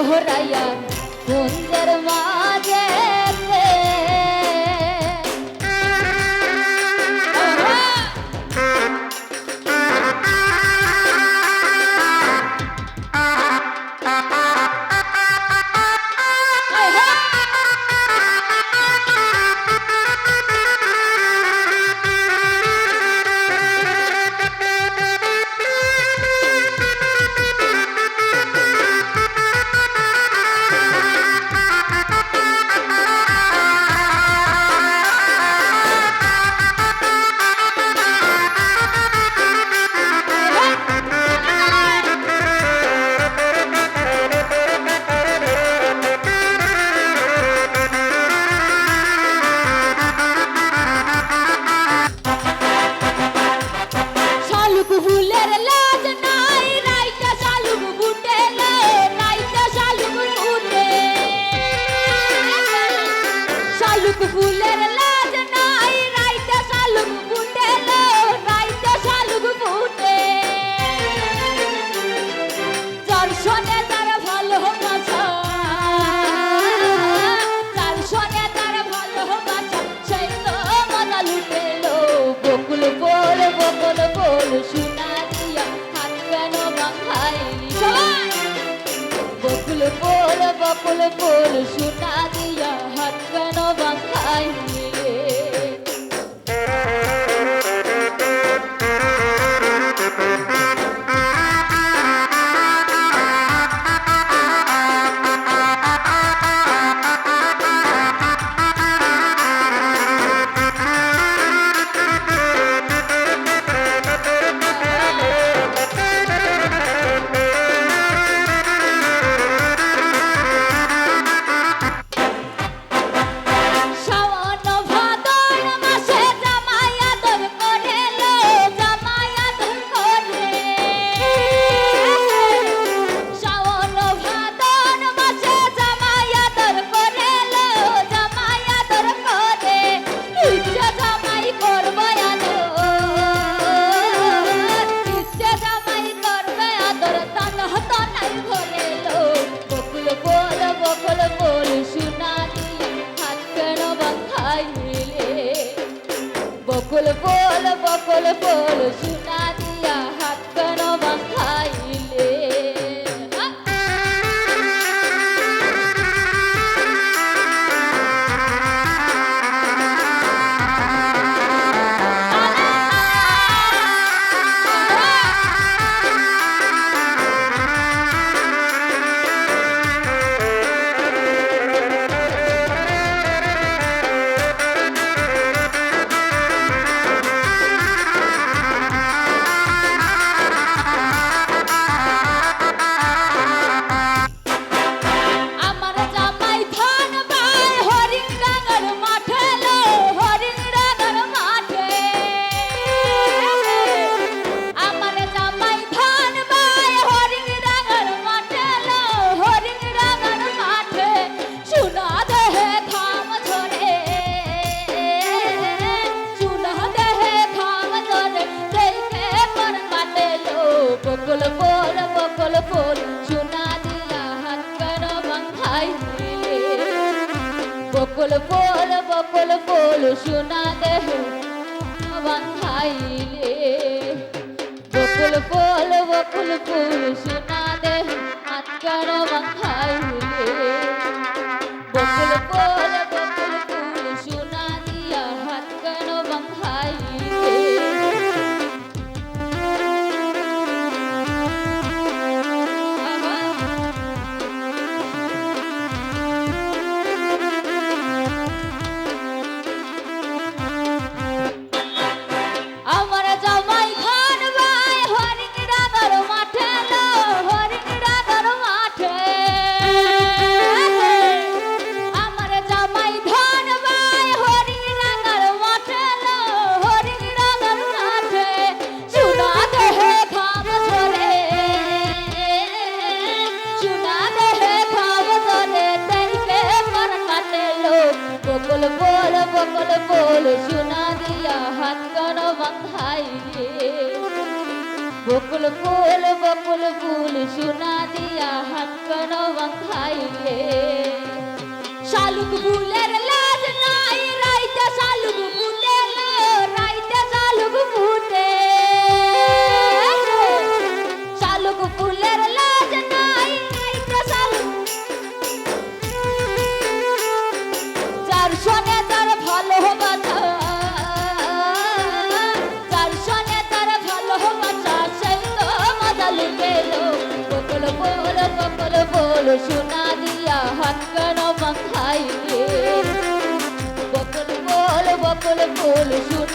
ঘোরাইয়া কুঞ্জের মাঝে বকুল ফুল সুতা দিয়া হাত কেন বাঁধাইলে বকুল ফুল সুতা দিয়া হাত কেন বাঁধাইলে বকুল ফুল সোনা দিয়া হাত কেন বাঁধাইলে বকুল ফুল সোনা দেহ বাঁধাইলে বকুল ফুল সোনা দেহ হাত কেন বাঁধাইলে বকুল ফুল সোনা দিয়া হাত কেন বাঁধাইলে আমার জামাই খান ভাই হরিণ ডাঙর মাঠে লো হরিণ ডাঙর মাঠে আমার জামাই খান ভাই হরিণ ডাঙর মাঠে লো হরিণ ডাঙর মাঠে সোনা দেহে খাব ধরে সোনা দেহে খাব ধরে তেরিকে মন কাটে লো বকুল ফুল সোনা দিয়া হাত কেন বাঁধাইলে বকুল ফুল সোনা দিয়া হাত কেন বাঁধাইলে শালুক ফুলের লাজ নাই রাইতে শালুক ফুটে রাইতে শালুক ফুটে শালুক ফুলের লাজ নাই রাইতে শালুক যার শোনে তার ভালোবাসা যার শোনে তার ভালোবাসা সেই তো মজা লুটেল বকুল ফুল সোনা দিয়া হাত কেন বাঁধাইলে বকুল ফুল সোনা